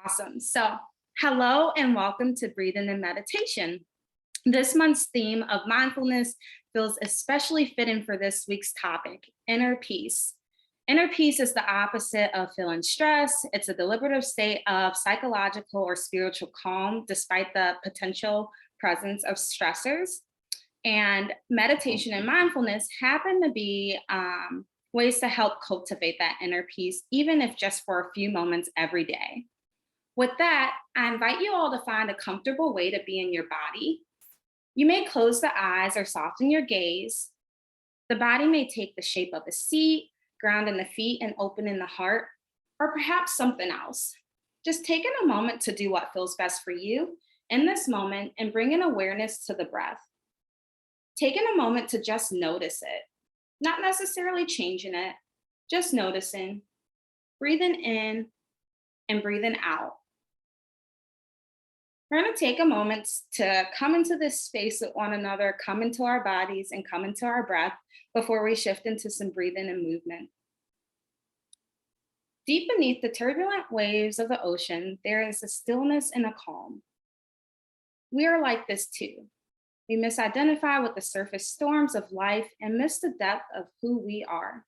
Awesome. So, hello and welcome to Breathing and Meditation. This month's theme of mindfulness feels especially fitting for this week's topic, inner peace. Inner peace is the opposite of feeling stress. It's a deliberative state of psychological or spiritual calm despite the potential presence of stressors. And meditation and mindfulness happen to be ways to help cultivate that inner peace, even if just for a few moments every day. With that, I invite you all to find a comfortable way to be in your body. You may close the eyes or soften your gaze. The body may take the shape of a seat, ground in the feet, and open in the heart, or perhaps something else. Just taking a moment to do what feels best for you in this moment and bringing awareness to the breath. Taking a moment to just notice it, not necessarily changing it, just noticing, breathing in and breathing out. We're going to take a moment to come into this space with one another, come into our bodies, and come into our breath before we shift into some breathing and movement. Deep beneath the turbulent waves of the ocean, there is a stillness and a calm. We are like this too. We misidentify with the surface storms of life and miss the depth of who we are.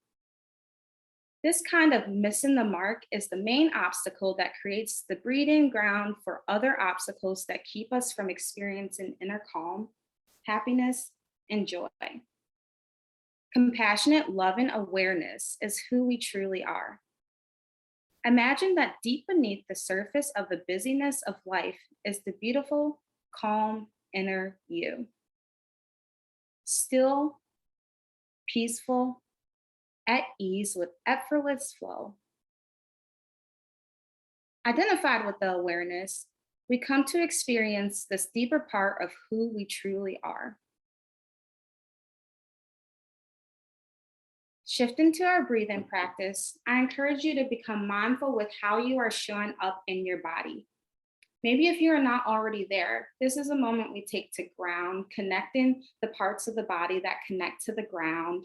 This kind of missing the mark is the main obstacle that creates the breeding ground for other obstacles that keep us from experiencing inner calm, happiness, and joy. Compassionate love and awareness is who we truly are. Imagine that deep beneath the surface of the busyness of life is the beautiful, calm inner you. Still, peaceful, at ease with effortless flow. Identified with the awareness, we come to experience this deeper part of who we truly are. Shifting to our breathing practice, I encourage you to become mindful with how you are showing up in your body. Maybe if you are not already there, this is a moment we take to ground, connecting the parts of the body that connect to the ground.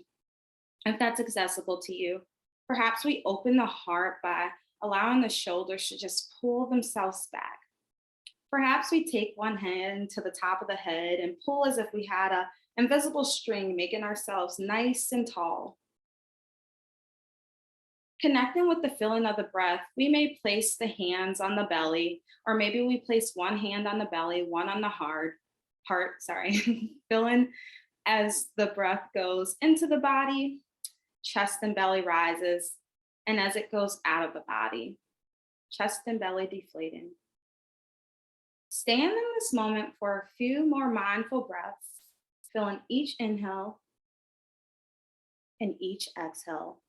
If that's accessible to you, perhaps we open the heart by allowing the shoulders to just pull themselves back. Perhaps we take one hand to the top of the head and pull as if we had an invisible string, making ourselves nice and tall. Connecting with the feeling of the breath, we may place the hands on the belly, or maybe we place one hand on the belly, one on the heart, feeling as the breath goes into the body, chest and belly rises, and as it goes out of the body, chest and belly deflating. Stand in this moment for a few more mindful breaths, feeling each inhale and each exhale.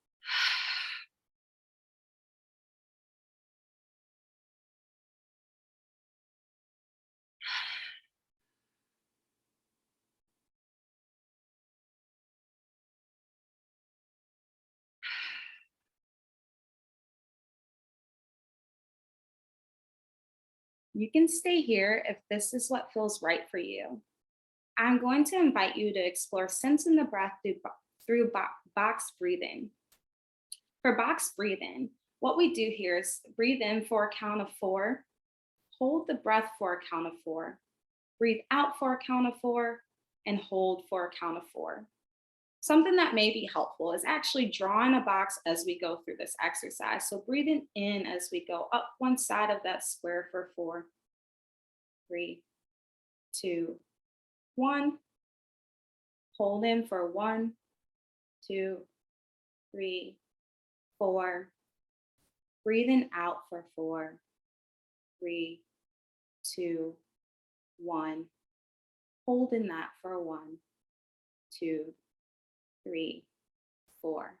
You can stay here if this is what feels right for you. I'm going to invite you to explore sensing the breath through box breathing. For box breathing, what we do here is breathe in for a count of 4, hold the breath for a count of 4, breathe out for a count of 4, and hold for a count of 4. Something that may be helpful is actually drawing a box as we go through this exercise. So breathing in as we go up one side of that square for 4, 3, 2, 1. Hold in for 1, 2, 3, 4. Breathing out for 4, 3, 2, 1. Holding that for 1, 2, 3, 4.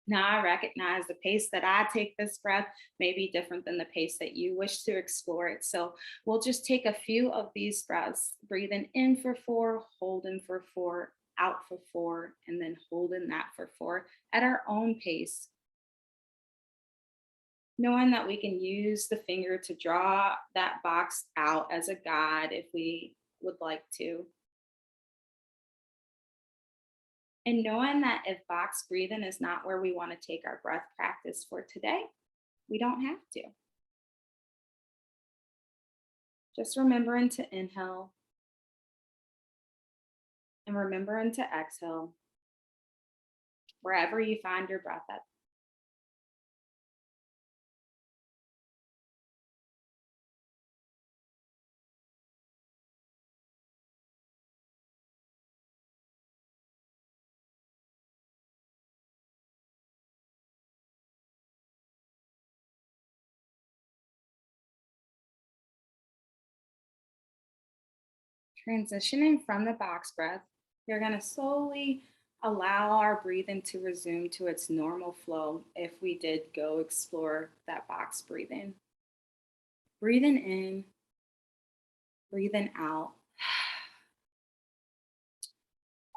Now I recognize the pace that I take this breath may be different than the pace that you wish to explore it. So we'll just take a few of these breaths, breathing in for 4, holding for 4, out for 4, and then holding that for 4 at our own pace. Knowing that we can use the finger to draw that box out as a guide if we would like to. And knowing that if box breathing is not where we want to take our breath practice for today, we don't have to. Just remembering to inhale and remembering to exhale wherever you find your breath at. Transitioning from the box breath, you're going to slowly allow our breathing to resume to its normal flow if we did go explore that box breathing. Breathing in, breathing out.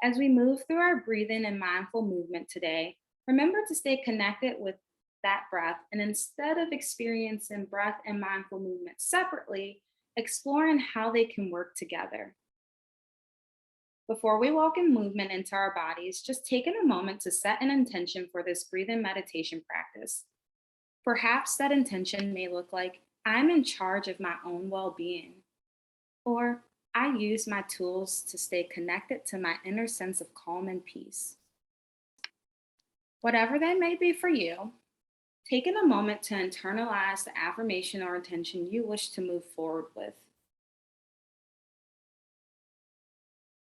As we move through our breathing and mindful movement today, remember to stay connected with that breath. And instead of experiencing breath and mindful movement separately, exploring how they can work together. Before we welcome movement into our bodies, just taking a moment to set an intention for this breathing meditation practice. Perhaps that intention may look like I'm in charge of my own well being, or I use my tools to stay connected to my inner sense of calm and peace. Whatever that may be for you, taking a moment to internalize the affirmation or intention you wish to move forward with.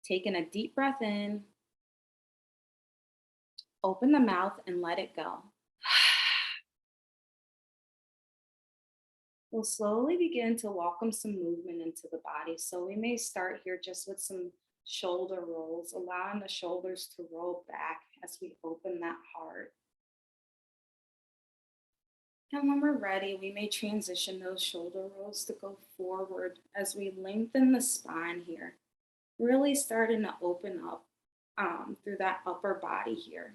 Taking a deep breath in, open the mouth and let it go. We'll slowly begin to welcome some movement into the body. So we may start here just with some shoulder rolls, allowing the shoulders to roll back as we open that heart. And when we're ready, we may transition those shoulder rolls to go forward as we lengthen the spine here, really starting to open up through that upper body here.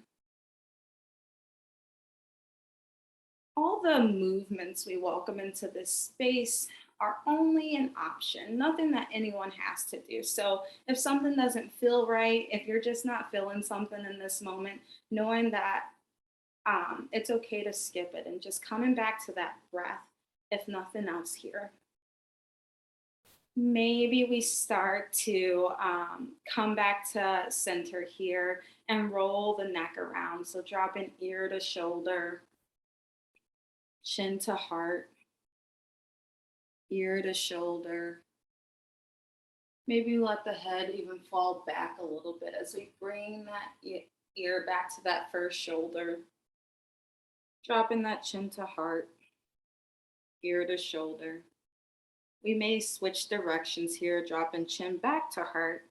All the movements we welcome into this space are only an option, nothing that anyone has to do. So if something doesn't feel right, if you're just not feeling something in this moment, knowing that it's okay to skip it and just coming back to that breath, if nothing else here. Maybe we start to come back to center here and roll the neck around. So dropping ear to shoulder, chin to heart, ear to shoulder. Maybe let the head even fall back a little bit as we bring that ear back to that first shoulder. Dropping that chin to heart, ear to shoulder. We may switch directions here, dropping chin back to heart,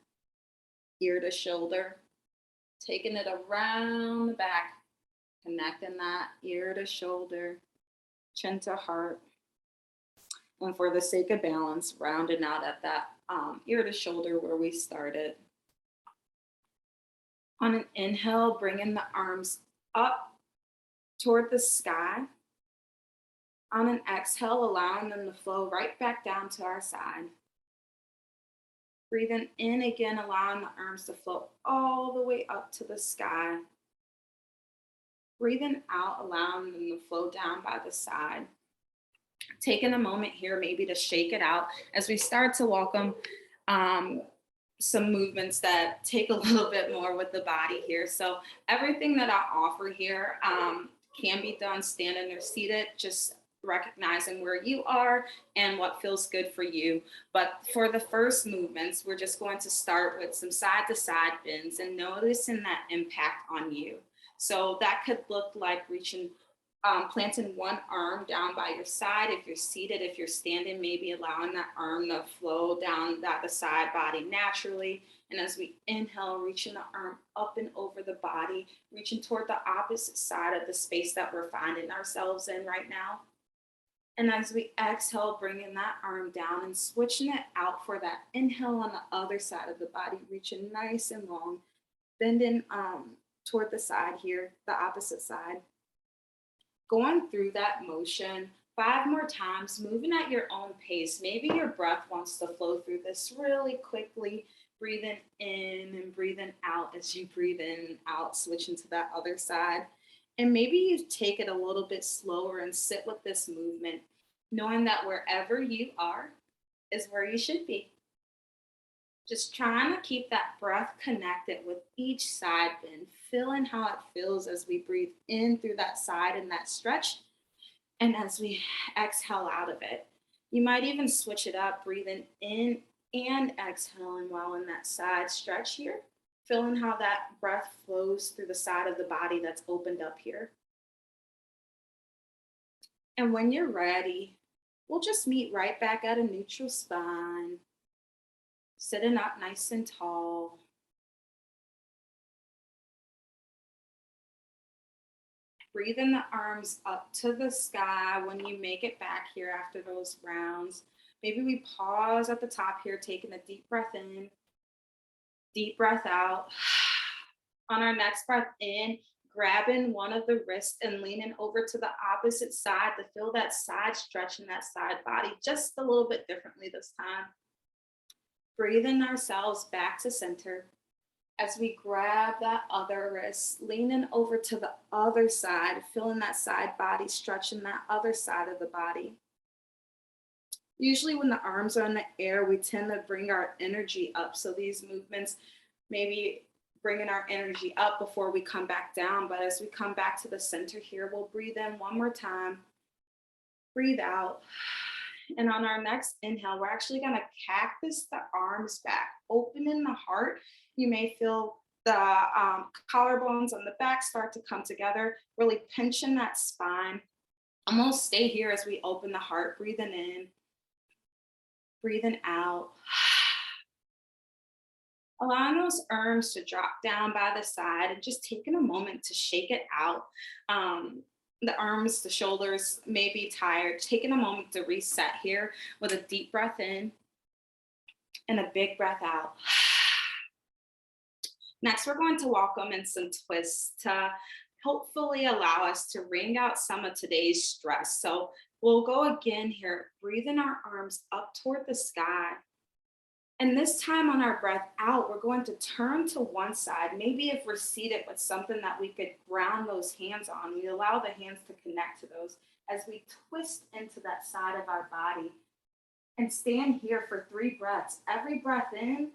ear to shoulder. Taking it around the back, connecting that ear to shoulder, chin to heart. And for the sake of balance, rounding out at that ear to shoulder where we started. On an inhale, bringing the arms up toward the sky. On an exhale, allowing them to flow right back down to our side. Breathing in again, allowing the arms to flow all the way up to the sky. Breathing out, allowing them to flow down by the side. Taking a moment here maybe to shake it out as we start to welcome some movements that take a little bit more with the body here. So everything that I offer here can be done standing or seated, just recognizing where you are and what feels good for you. But for the first movements, we're just going to start with some side to side bends and noticing that impact on you. So that could look like reaching, planting one arm down by your side. If you're seated, if you're standing, maybe allowing that arm to flow down the side body naturally. And as we inhale, reaching the arm up and over the body, reaching toward the opposite side of the space that we're finding ourselves in right now. And as we exhale, bringing that arm down and switching it out for that inhale on the other side of the body, reaching nice and long, bending toward the side here, the opposite side. Going through that motion 5 more times, moving at your own pace. Maybe your breath wants to flow through this really quickly, breathing in and breathing out as you breathe in and out, switching to that other side. And maybe you take it a little bit slower and sit with this movement, knowing that wherever you are, is where you should be. Just trying to keep that breath connected with each side bend, feeling how it feels as we breathe in through that side and that stretch, and as we exhale out of it. You might even switch it up, breathing in and exhaling while in that side stretch here, feeling how that breath flows through the side of the body that's opened up here. And when you're ready, we'll just meet right back at a neutral spine, sitting up nice and tall. Breathing the arms up to the sky when you make it back here after those rounds. Maybe we pause at the top here, taking a deep breath in, deep breath out. On our next breath in, grabbing one of the wrists and leaning over to the opposite side to feel that side stretch in that side body just a little bit differently this time. Breathing ourselves back to center as we grab that other wrist, leaning over to the other side, feeling that side body stretching that other side of the body. Usually, when the arms are in the air, we tend to bring our energy up. So, these movements maybe bringing our energy up before we come back down. But as we come back to the center here, we'll breathe in one more time, breathe out. And on our next inhale, we're actually going to cactus the arms back, opening the heart. You may feel the collarbones on the back start to come together, really pinching that spine. Almost stay here as we open the heart, breathing in, breathing out. Allowing those arms to drop down by the side and just taking a moment to shake it out. The arms, the shoulders may be tired. Taking a moment to reset here with a deep breath in and a big breath out. Next, we're going to welcome in some twists to hopefully allow us to wring out some of today's stress. So we'll go again here, breathing our arms up toward the sky. And this time on our breath out, we're going to turn to one side. Maybe if we're seated with something that we could ground those hands on, we allow the hands to connect to those as we twist into that side of our body and stand here for 3 breaths. Every breath in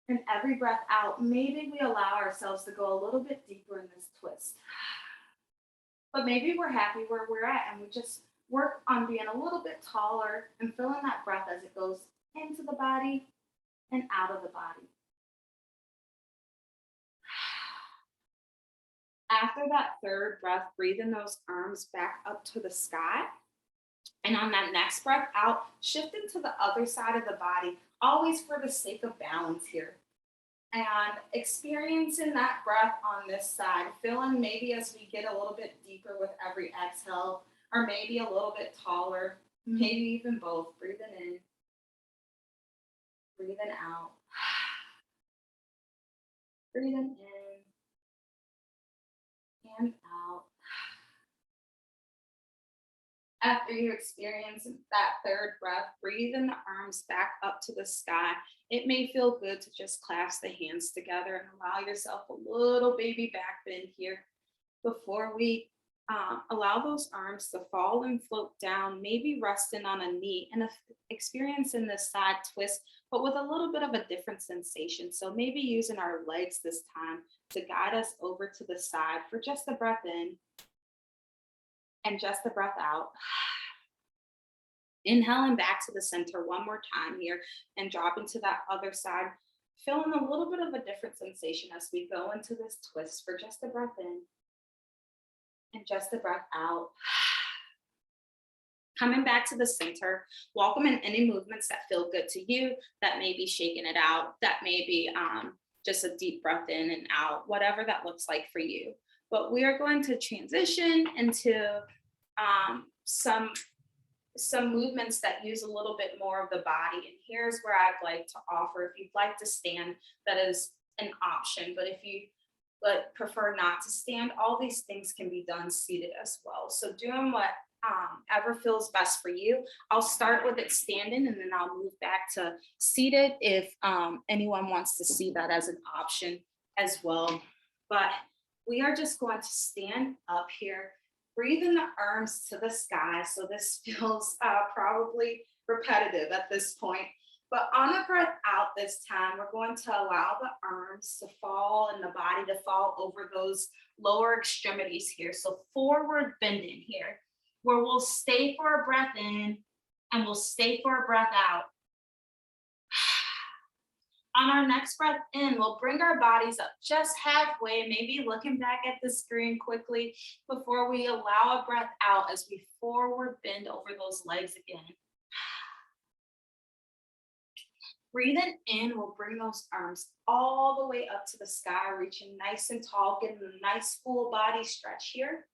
and every breath out, maybe we allow ourselves to go a little bit deeper in this twist. But maybe we're happy where we're at and we just work on being a little bit taller and feeling that breath as it goes into the body and out of the body. After that third breath, breathing those arms back up to the sky. And on that next breath out, shifting to the other side of the body, always for the sake of balance here. And experiencing that breath on this side, feeling maybe as we get a little bit deeper with every exhale, or maybe a little bit taller, maybe even both. Breathing in, breathing out, breathing in and out. After you experience that third breath, breathing the arms back up to the sky. It may feel good to just clasp the hands together and allow yourself a little baby back bend here before we allow those arms to fall and float down, maybe resting on a knee and experiencing this side twist, but with a little bit of a different sensation. So maybe using our legs this time to guide us over to the side for just a breath in and just a breath out. Inhaling back to the center one more time here and dropping to that other side, feeling a little bit of a different sensation as we go into this twist for just a breath in and just a breath out. Coming back to the center, welcoming any movements that feel good to you, that may be shaking it out, that may be just a deep breath in and out, whatever that looks like for you. But we are going to transition into some movements that use a little bit more of the body. And here's where I'd like to offer, if you'd like to stand, that is an option. But if you prefer not to stand, all these things can be done seated as well. So doing what ever feels best for you. I'll start with it standing and then I'll move back to seated if anyone wants to see that as an option as well. But we are just going to stand up here Breathe in the arms to the sky. So this feels probably repetitive at this point. But on a breath out this time, we're going to allow the arms to fall and the body to fall over those lower extremities here. So forward bending here, where we'll stay for a breath in and we'll stay for a breath out. On our next breath in, we'll bring our bodies up just halfway, maybe looking back at the screen quickly before we allow a breath out as we forward bend over those legs again. Breathing in, we'll bring those arms all the way up to the sky, reaching nice and tall, getting a nice full body stretch here.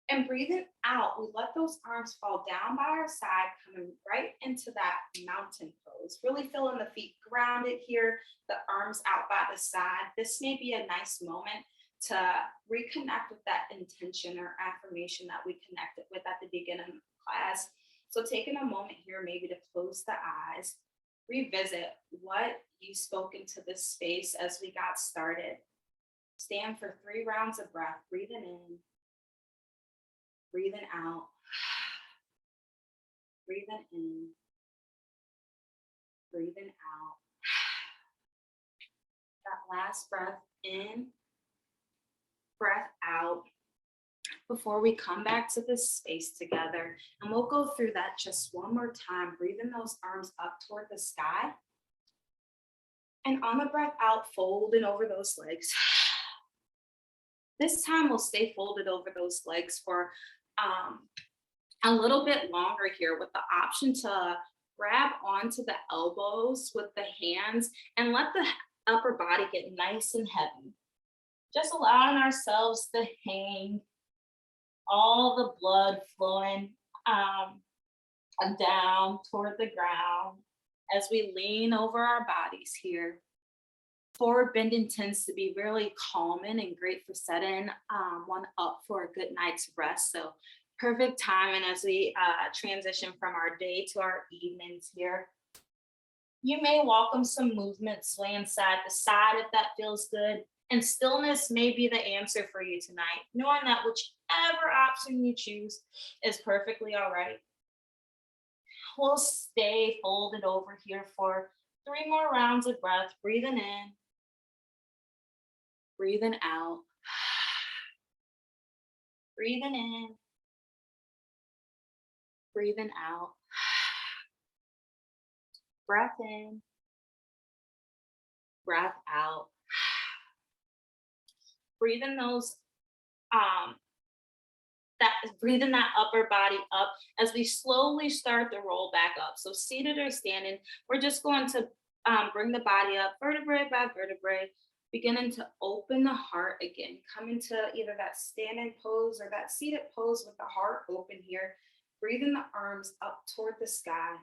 And breathing out, we let those arms fall down by our side, coming right into that mountain pose. Really feeling the feet grounded here, the arms out by the side. This may be a nice moment to reconnect with that intention or affirmation that we connected with at the beginning of the class. So taking a moment here, maybe to close the eyes, revisit what you spoke into this space as we got started. Stand for 3 rounds of breath, breathing in, breathing out, breathing in, breathing out. That last breath in, breath out, before we come back to this space together. And we'll go through that just one more time, breathing those arms up toward the sky. And on the breath out, folding over those legs. This time we'll stay folded over those legs for a little bit longer here, with the option to grab onto the elbows with the hands and let the upper body get nice and heavy. Just allowing ourselves to hang, all the blood flowing down toward the ground as we lean over our bodies here. Forward bending tends to be really calming and great for setting one up for a good night's rest. So perfect timing as we transition from our day to our evenings here. You may welcome some movement, swaying side to side if that feels good. And stillness may be the answer for you tonight, knowing that whichever option you choose is perfectly all right. We'll stay folded over here for 3 more rounds of breath, breathing in, breathing out, breathing in, breathing out, breath in, breath out. Breathing those, breathing that upper body up as we slowly start to roll back up. So seated or standing, we're just going to bring the body up vertebrae by vertebrae, beginning to open the heart again, coming to either that standing pose or that seated pose with the heart open here. Breathing the arms up toward the sky,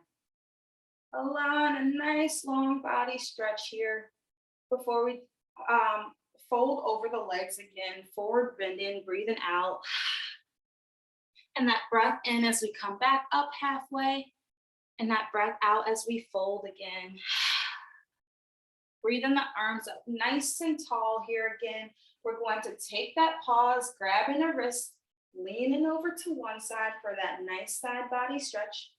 allowing a nice long body stretch here before we fold over the legs again, forward bending, breathing out. And that breath in as we come back up halfway, and that breath out as we fold again. Breathing the arms up nice and tall here again. We're going to take that pause, grabbing a wrist, leaning over to one side for that nice side body stretch.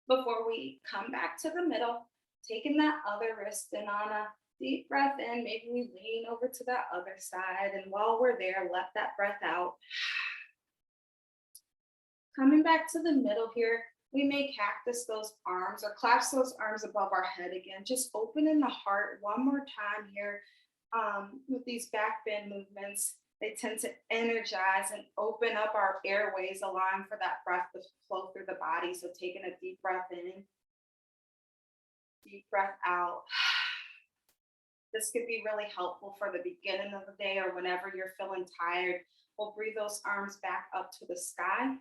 Before we come back to the middle, taking that other wrist and on a deep breath in, maybe we lean over to that other side. And while we're there, let that breath out. Coming back to the middle here, we may cactus those arms or clasp those arms above our head again, just opening the heart one more time here. With these back bend movements, they tend to energize and open up our airways, allowing for that breath to flow through the body. So taking a deep breath in, deep breath out. This could be really helpful for the beginning of the day or whenever you're feeling tired. We'll breathe those arms back up to the sky.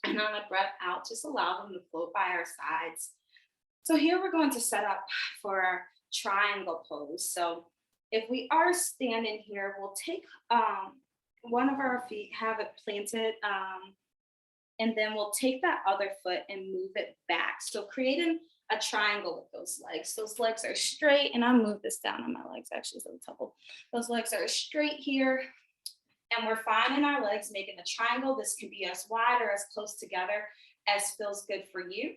And on a breath out, just allow them to float by our sides. So here we're going to set up for our triangle pose. So if we are standing here, we'll take one of our feet, have it planted, and then we'll take that other foot and move it back. So creating a triangle with those legs. Those legs are straight, and I'll move this down on my legs actually so it's helpful. Those legs are straight here. And we're finding our legs, making a triangle. This can be as wide or as close together as feels good for you.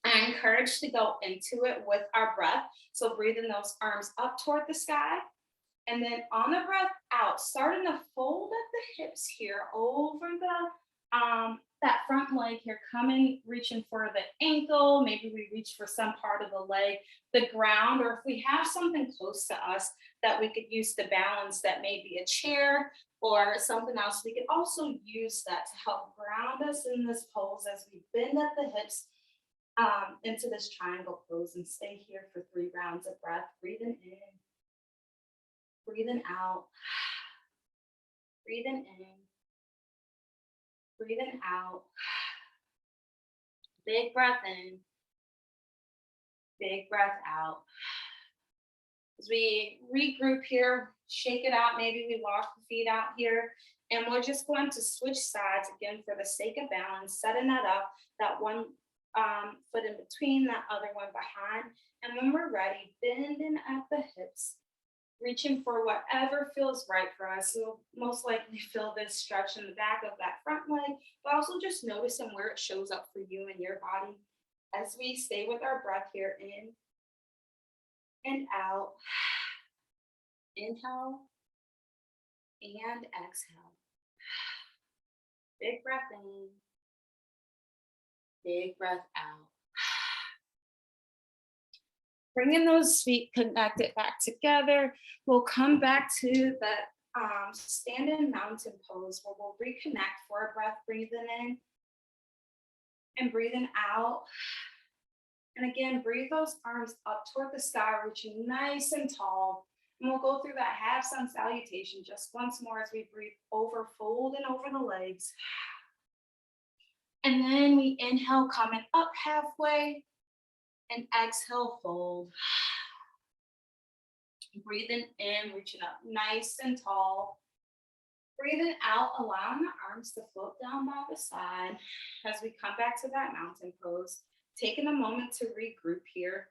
I encourage to go into it with our breath. So breathing those arms up toward the sky. And then on the breath out, starting to fold at the hips here over that front leg here, coming, reaching for the ankle. Maybe we reach for some part of the leg, the ground, or if we have something close to us that we could use to balance, that may be a chair or something else, we could also use that to help ground us in this pose as we bend at the hips into this triangle pose, and stay here for 3 rounds of breath, breathing in, breathing out, breathing in, breathing out. Big breath in, big breath out. As we regroup here, shake it out. Maybe we walk the feet out here, and we're just going to switch sides again for the sake of balance, setting that up, that one foot in between, that other one behind. And when we're ready, bending at the hips, reaching for whatever feels right for us. You'll most likely feel this stretch in the back of that front leg, but also just noticing where it shows up for you and your body as we stay with our breath here, in and out. Inhale and exhale. Big breath in, big breath out. Bringing those feet connected back together. We'll come back to the standing mountain pose where we'll reconnect for a breath, breathing in and breathing out. And again, breathe those arms up toward the sky, reaching nice and tall. And we'll go through that half sun salutation just once more as we breathe over, folding over the legs. And then we inhale, coming up halfway, and exhale, fold. Breathing in, reaching up nice and tall. Breathing out, allowing the arms to float down by the side as we come back to that mountain pose. Taking a moment to regroup here.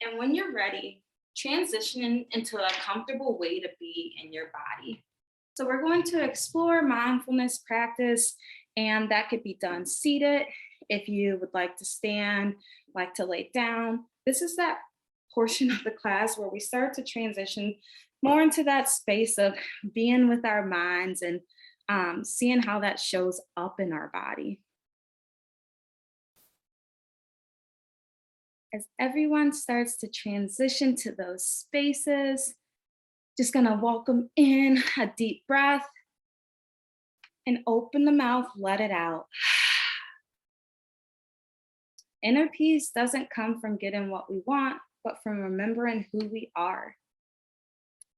And when you're ready, transitioning into a comfortable way to be in your body. So we're going to explore mindfulness practice, and that could be done seated. If you would like to stand, like to lay down, this is that portion of the class where we start to transition more into that space of being with our minds and seeing how that shows up in our body. As everyone starts to transition to those spaces, just gonna welcome in a deep breath and open the mouth, let it out. Inner peace doesn't come from getting what we want, but from remembering who we are.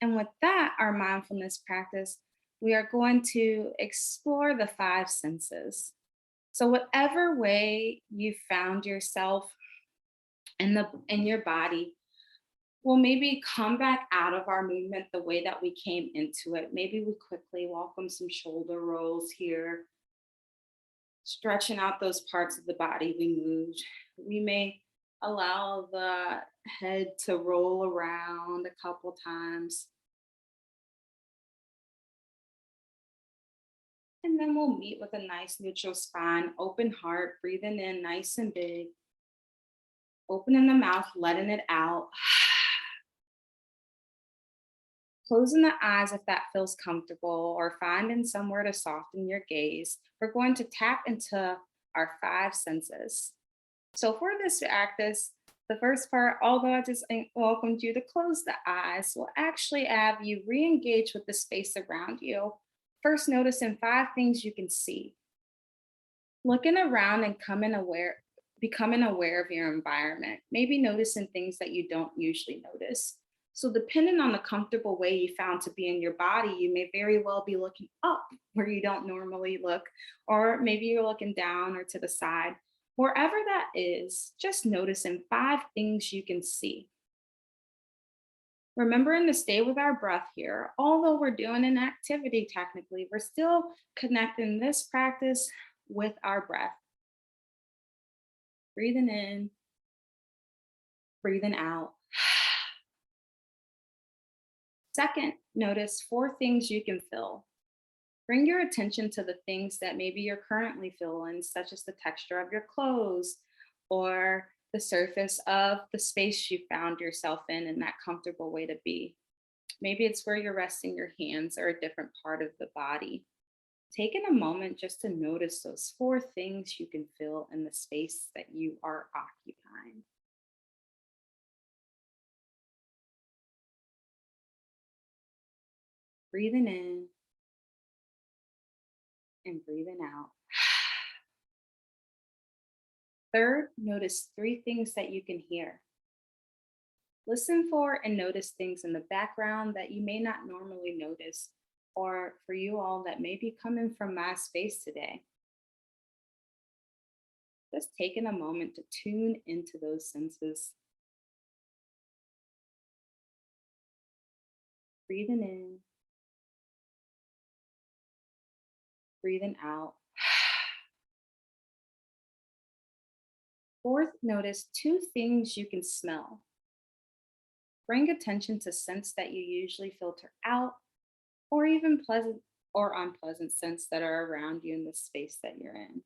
And with that, our mindfulness practice, we are going to explore the 5 senses. So whatever way you found yourself in your body, we'll maybe come back out of our movement the way that we came into it. Maybe we quickly welcome some shoulder rolls here, stretching out those parts of the body we moved. We may allow the head to roll around a couple times. And then we'll meet with a nice neutral spine, open heart, breathing in nice and big. Opening the mouth, letting it out. Closing the eyes if that feels comfortable, or finding somewhere to soften your gaze. We're going to tap into our 5 senses. So for this practice, the first part, although I just welcomed you to close the eyes, will actually have you re-engage with the space around you. First, noticing 5 things you can see. Looking around and becoming aware of your environment, maybe noticing things that you don't usually notice. So depending on the comfortable way you found to be in your body, you may very well be looking up where you don't normally look, or maybe you're looking down or to the side. Wherever that is, just noticing 5 things you can see. Remembering to stay with our breath here. Although we're doing an activity technically, we're still connecting this practice with our breath. Breathing in, breathing out. Second, notice 4 things you can feel. Bring your attention to the things that maybe you're currently feeling, such as the texture of your clothes or the surface of the space you found yourself in that comfortable way to be. Maybe it's where you're resting your hands or a different part of the body. Taking a moment just to notice those four things you can feel in the space that you are occupying. Breathing in and breathing out. Third, notice three things that you can hear. Listen for and notice things in the background that you may not normally notice, or for you all that may be coming from my space today. Just taking a moment to tune into those senses. Breathing in, breathing out. Fourth, notice two things you can smell. Bring attention to scents that you usually filter out, or even pleasant or unpleasant scents that are around you in the space that you're in.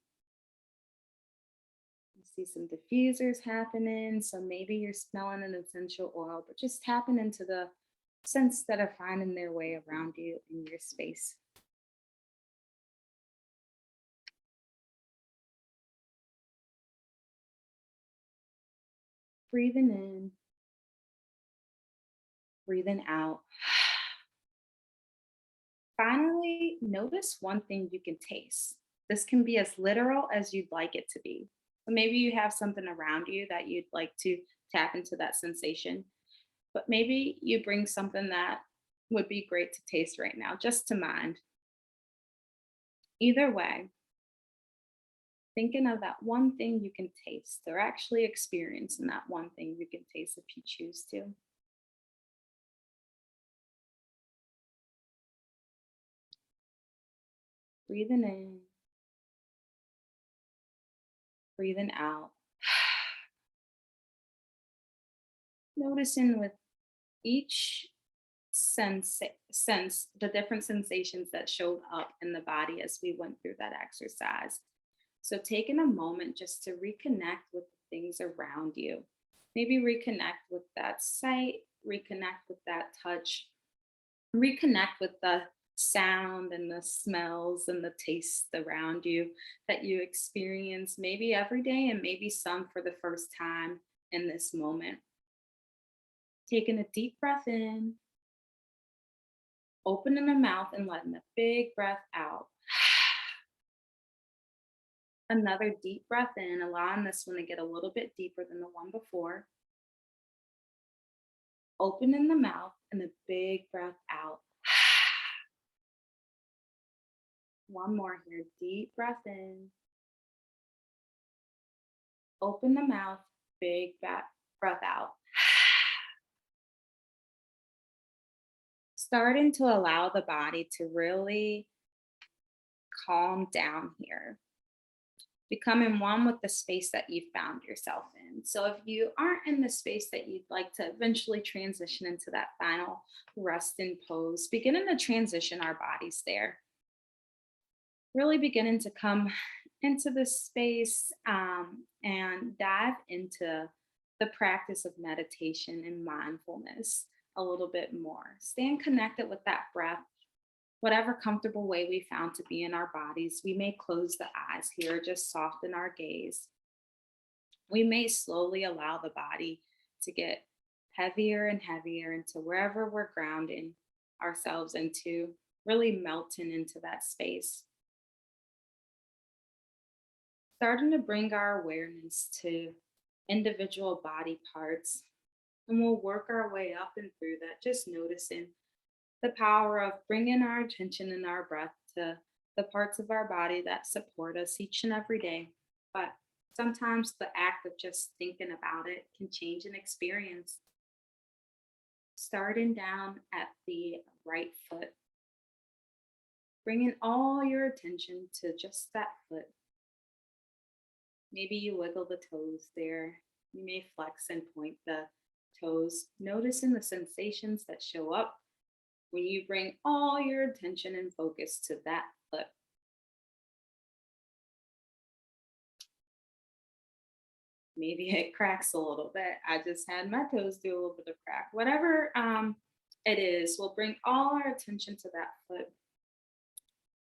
You see some diffusers happening, so maybe you're smelling an essential oil, but just tapping into the scents that are finding their way around you in your space. Breathing in, breathing out. Finally, notice one thing you can taste. This can be as literal as you'd like it to be. So maybe you have something around you that you'd like to tap into that sensation, but maybe you bring something that would be great to taste right now, just to mind. Either way, thinking of that one thing you can taste or actually experiencing that one thing you can taste if you choose to. Breathing in, breathing out. Noticing with each sense the different sensations that showed up in the body as we went through that exercise. So taking a moment just to reconnect with the things around you. Maybe reconnect with that sight, reconnect with that touch, reconnect with the sound and the smells and the tastes around you that you experience maybe every day and maybe some for the first time in this moment. Taking a deep breath in, opening the mouth and letting a big breath out. Another deep breath in, allowing this one to get a little bit deeper than the one before. Opening the mouth and a big breath out. One more here. Deep breath in. Open the mouth, big breath out. Starting to allow the body to really calm down here, becoming one with the space that you found yourself in. So, if you aren't in the space that you'd like to eventually transition into that final resting pose, beginning to transition our bodies there, really beginning to come into this space and dive into the practice of meditation and mindfulness a little bit more. Staying connected with that breath, whatever comfortable way we found to be in our bodies. We may close the eyes here, just soften our gaze. We may slowly allow the body to get heavier and heavier into wherever we're grounding ourselves into, really melting into that space. Starting to bring our awareness to individual body parts. And we'll work our way up and through that, just noticing the power of bringing our attention and our breath to the parts of our body that support us each and every day. But sometimes the act of just thinking about it can change an experience. Starting down at the right foot, bringing all your attention to just that foot. Maybe you wiggle the toes there. You may flex and point the toes, noticing the sensations that show up when you bring all your attention and focus to that foot. Maybe it cracks a little bit. I just had my toes do a little bit of crack. Whatever it is, we'll bring all our attention to that foot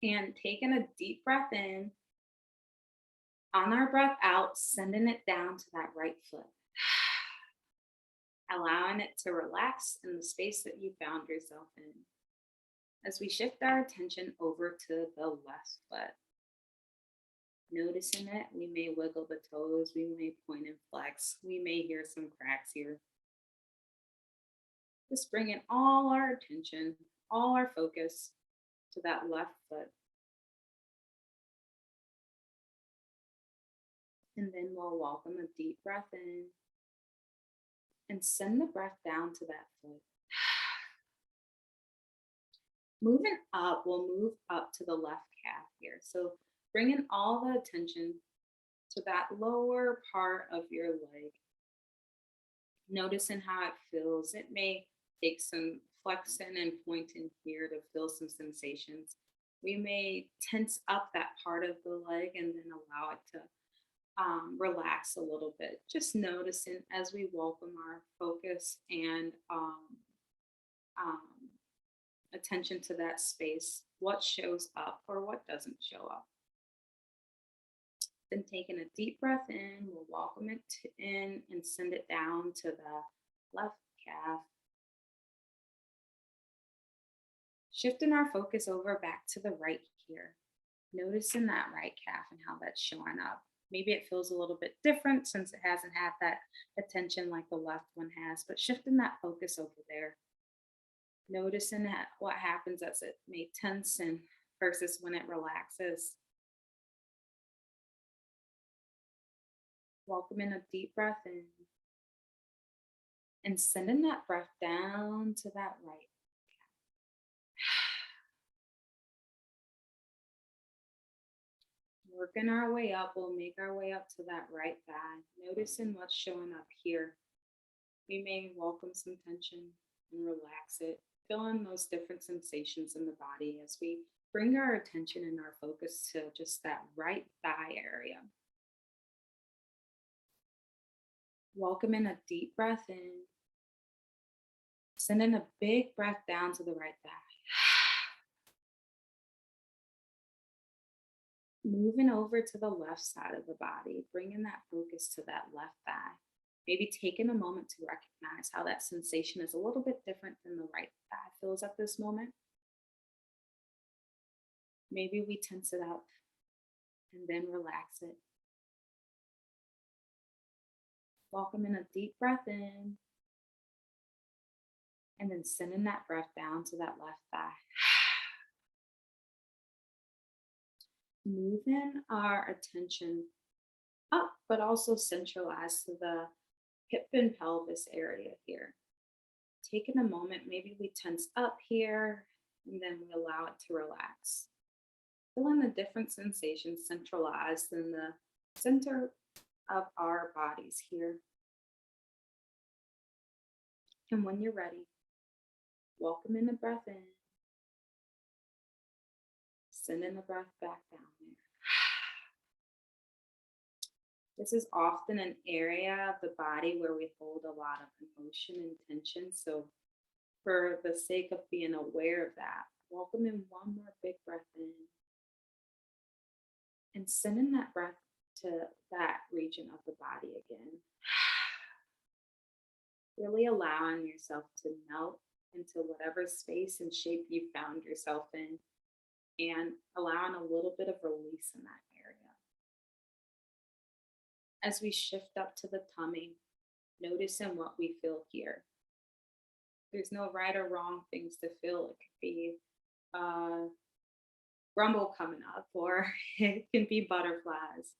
and taking a deep breath in. On our breath out, sending it down to that right foot, allowing it to relax in the space that you found yourself in. As we shift our attention over to the left foot, noticing it, we may wiggle the toes, we may point and flex, we may hear some cracks here. Just bringing all our attention, all our focus to that left foot. And then we'll welcome a deep breath in and send the breath down to that foot. Moving up, we'll move up to the left calf here. So bringing all the attention to that lower part of your leg. Noticing how it feels. It may take some flexing and pointing here to feel some sensations. We may tense up that part of the leg and then allow it to relax a little bit. Just noticing as we welcome our focus and attention to that space, what shows up or what doesn't show up. Then taking a deep breath in, we'll welcome it in and send it down to the left calf. Shifting our focus over back to the right here. Noticing that right calf and how that's showing up. Maybe it feels a little bit different since it hasn't had that attention like the left one has, but shifting that focus over there. Noticing that what happens as it may tense and versus when it relaxes. Welcoming a deep breath in and sending that breath down to that right. Working our way up, we'll make our way up to that right thigh, noticing what's showing up here. We may welcome some tension and relax it, feeling those different sensations in the body as we bring our attention and our focus to just that right thigh area. Welcoming a deep breath in, sending a big breath down to the right thigh. Moving over to the left side of the body, bringing that focus to that left thigh. Maybe taking a moment to recognize how that sensation is a little bit different than the right thigh feels at this moment. Maybe we tense it up and then relax it. Welcoming a deep breath in and then sending that breath down to that left thigh. Moving our attention up, but also centralized to the hip and pelvis area here. Taking a moment, maybe we tense up here and then we allow it to relax. Feeling the different sensations centralized in the center of our bodies here. And when you're ready, welcoming the breath in, sending the breath back down there. This is often an area of the body where we hold a lot of emotion and tension. So for the sake of being aware of that, welcome in one more big breath in and sending that breath to that region of the body again. Really allowing yourself to melt into whatever space and shape you found yourself in and allowing a little bit of release in that area. As we shift up to the tummy, noticing what we feel here. There's no right or wrong things to feel. It could be rumble coming up, or it can be butterflies.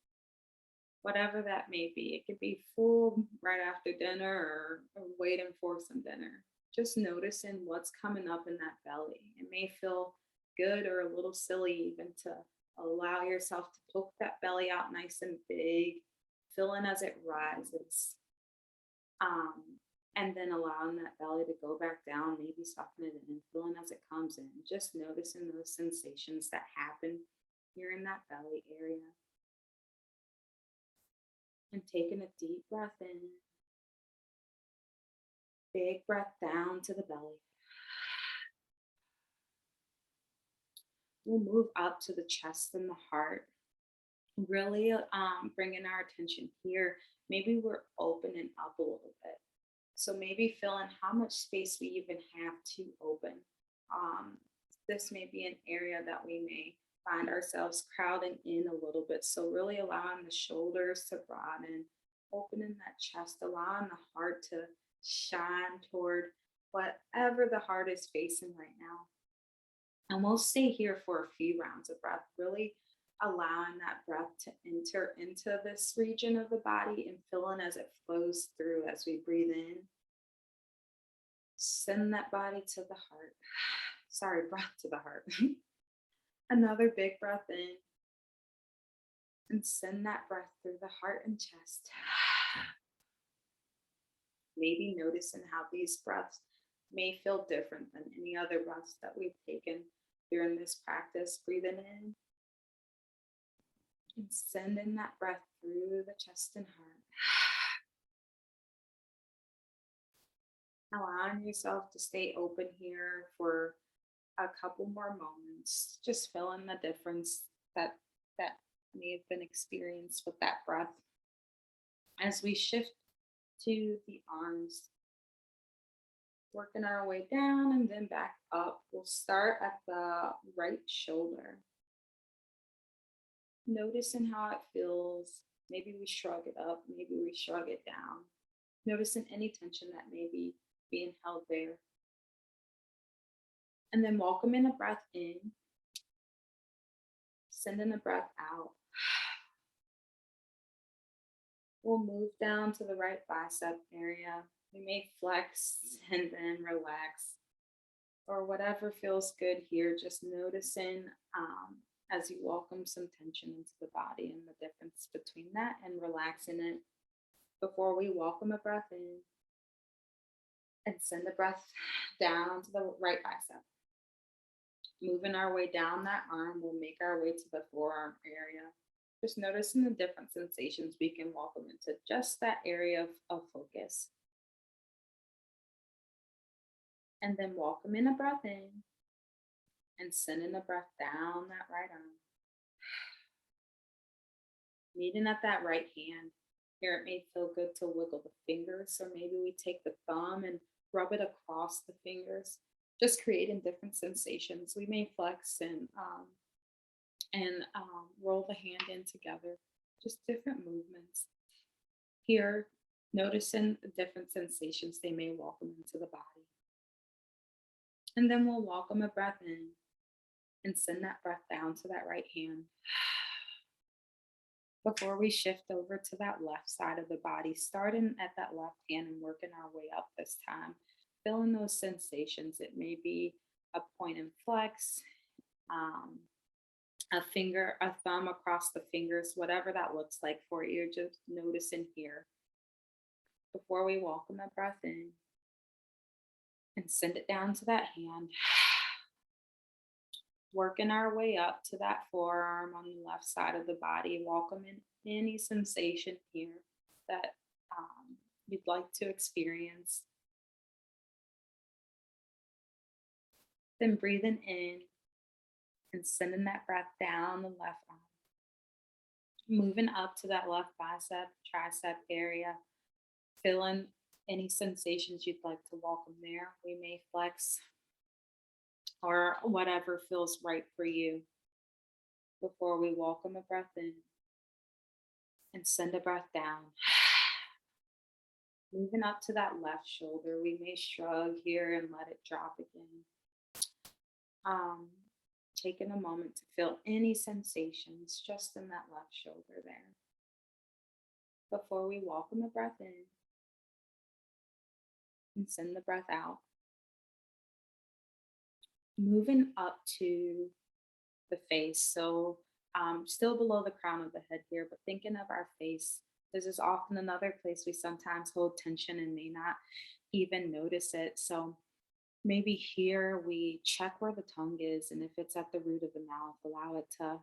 Whatever that may be. It could be full right after dinner or waiting for some dinner. Just noticing what's coming up in that belly. It may feel good or a little silly even to allow yourself to poke that belly out nice and big, feeling as it rises. And then allowing that belly to go back down, maybe soften it in, feeling as it comes in, just noticing those sensations that happen here in that belly area. And taking a deep breath in, big breath down to the belly. We'll move up to the chest and the heart. Really bringing our attention here. Maybe we're opening up a little bit. So maybe feeling how much space we even have to open. Um, this may be an area that we may find ourselves crowding in a little bit. So really allowing the shoulders to broaden, opening that chest, allowing the heart to shine toward whatever the heart is facing right now. And we'll stay here for a few rounds of breath, really allowing that breath to enter into this region of the body and feeling as it flows through as we breathe in. Send that body to the heart. Sorry, breath to the heart. Another big breath in and send that breath through the heart and chest. Maybe noticing how these breaths may feel different than any other breaths that we've taken during this practice. Breathing in and sending that breath through the chest and heart. Allowing yourself to stay open here for a couple more moments, just feeling the difference that may have been experienced with that breath. As we shift to the arms, working our way down and then back up, we'll start at the right shoulder. Noticing how it feels. Maybe we shrug it up, maybe we shrug it down. Noticing any tension that may be being held there. And then welcoming a breath in, sending a breath out. We'll move down to the right bicep area. We may flex and then relax, or whatever feels good here. Just noticing as you welcome some tension into the body and the difference between that and relaxing it before we welcome a breath in and send the breath down to the right bicep. Moving our way down that arm, we'll make our way to the forearm area. Just noticing the different sensations we can welcome into just that area of focus. And then welcoming a breath in and sending a breath down that right arm. Meeting at that right hand. Here it may feel good to wiggle the fingers, or maybe we take the thumb and rub it across the fingers, just creating different sensations. We may flex and roll the hand in together, just different movements. Here, noticing the different sensations they may welcome into the body. And then we'll welcome a breath in and send that breath down to that right hand. Before we shift over to that left side of the body, starting at that left hand and working our way up this time, feeling those sensations. It may be a point and flex, a thumb across the fingers, whatever that looks like for you, just noticing here. Before we welcome a breath in and send it down to that hand, working our way up to that forearm on the left side of the body, welcoming any sensation here that you'd like to experience. Then breathing in and sending that breath down the left arm. Moving up to that left bicep, tricep area, feeling any sensations you'd like to welcome there. We may flex or whatever feels right for you before we welcome a breath in and send a breath down. Moving up to that left shoulder, we may shrug here and let it drop again. Taking a moment to feel any sensations just in that left shoulder there before we welcome a breath in and send the breath out. Moving up to the face, so still below the crown of the head here, but thinking of our face. This is often another place we sometimes hold tension and may not even notice it. So maybe here we check where the tongue is, and if it's at the root of the mouth, allow it to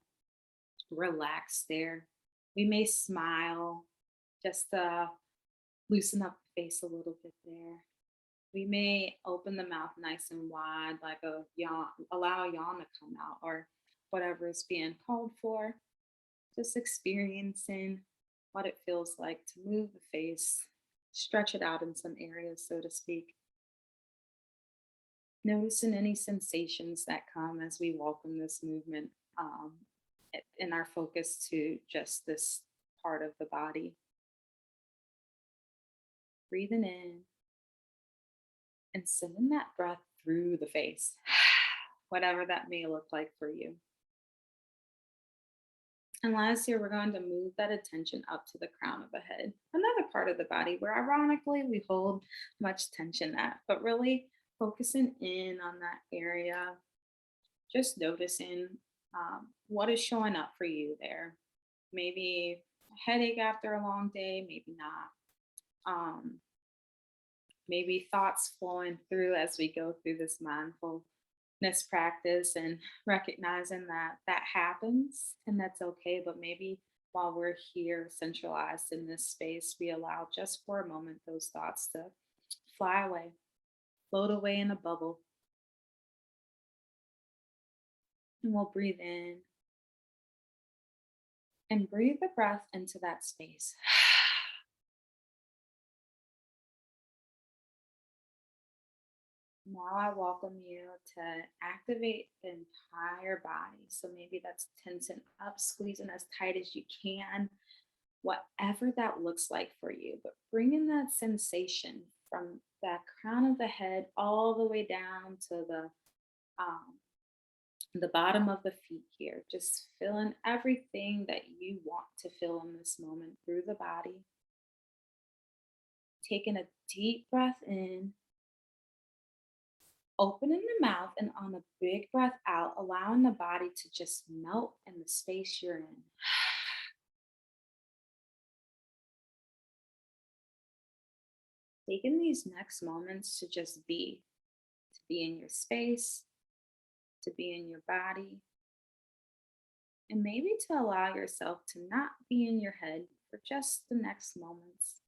relax there. We may smile just to loosen up the face a little bit there. We may open the mouth nice and wide, like a yawn, allow a yawn to come out, or whatever is being called for. Just experiencing what it feels like to move the face, stretch it out in some areas, so to speak. Noticing any sensations that come as we welcome this movement in our focus to just this part of the body. Breathing in and sending that breath through the face, whatever that may look like for you. And last year, we're going to move that attention up to the crown of the head, another part of the body where ironically we hold much tension at, but really focusing in on that area, just noticing what is showing up for you there. Maybe a headache after a long day, maybe not. Um, Maybe thoughts flowing through as we go through this mindfulness practice and recognizing that that happens and that's okay. But maybe while we're here centralized in this space, we allow just for a moment those thoughts to fly away, float away in a bubble. And we'll breathe in and breathe the breath into that space. Now I welcome you to activate the entire body. So maybe that's tensing up, squeezing as tight as you can, whatever that looks like for you. But bringing that sensation from that crown of the head all the way down to um, the bottom of the feet here. Just feeling everything that you want to feel in this moment through the body. Taking a deep breath in, opening the mouth, and on a big breath out, allowing the body to just melt in the space you're in. Taking these next moments to just be, to be in your space, to be in your body, and maybe to allow yourself to not be in your head for just the next moments.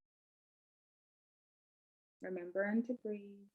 Remembering to breathe.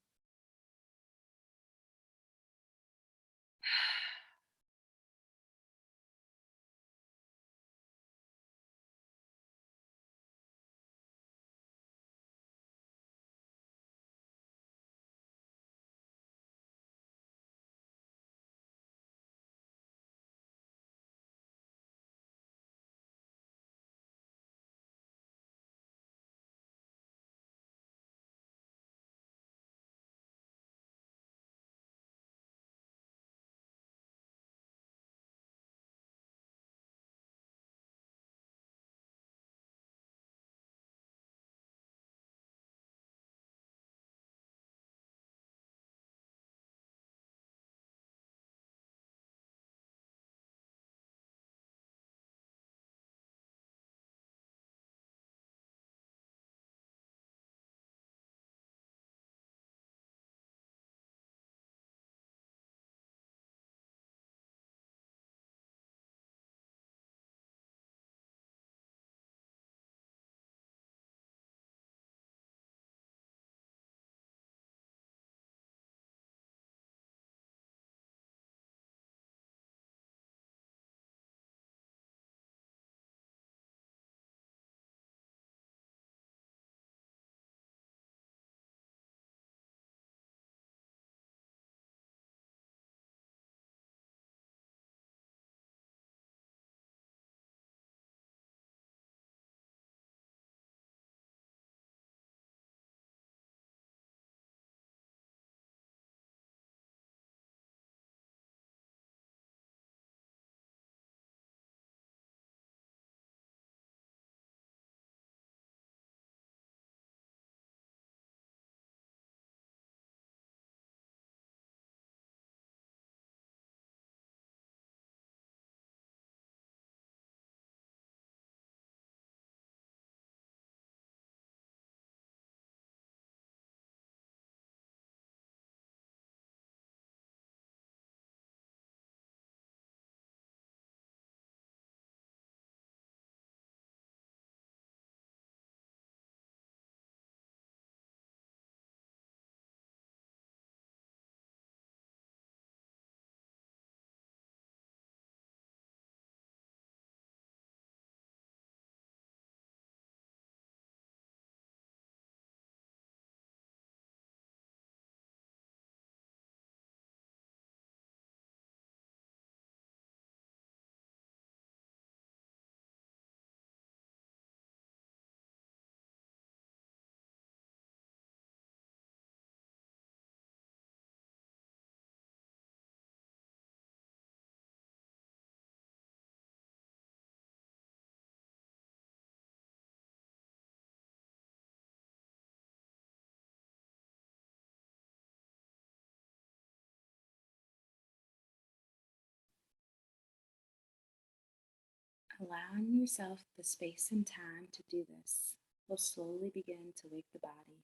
Allowing yourself the space and time to do this will slowly begin to wake the body,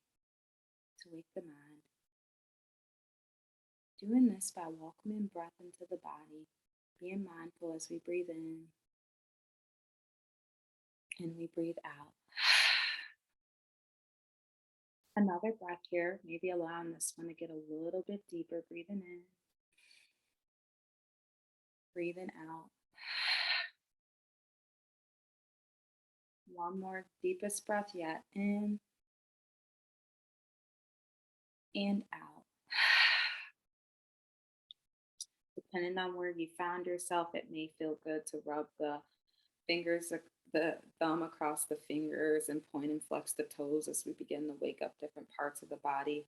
to wake the mind. Doing this by welcoming breath into the body, being mindful as we breathe in and we breathe out. Another breath here, maybe allowing this one to get a little bit deeper, breathing in, breathing out. One more deepest breath yet, in and out. Depending on where you found yourself, it may feel good to rub the fingers, the thumb across the fingers and point and flex the toes as we begin to wake up different parts of the body.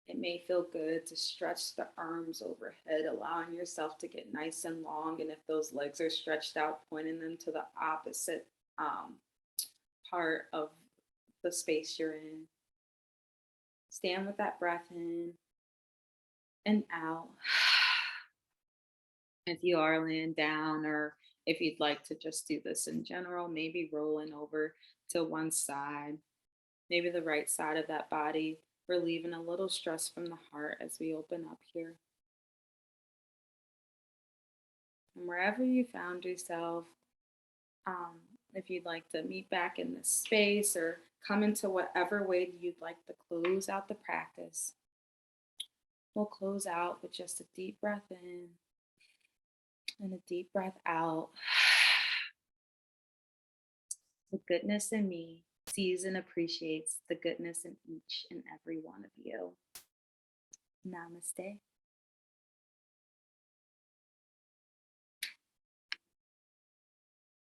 It may feel good to stretch the arms overhead, allowing yourself to get nice and long. And if those legs are stretched out, pointing them to the opposite part of the space you're in. Stand with that breath in and out. If you are laying down, or if you'd like to just do this in general, maybe rolling over to one side, maybe the right side of that body, relieving a little stress from the heart as we open up here. And wherever you found yourself, um, if you'd like to meet back in this space or come into whatever way you'd like to close out the practice, we'll close out with just a deep breath in and a deep breath out. The goodness in me sees and appreciates the goodness in each and every one of you. Namaste.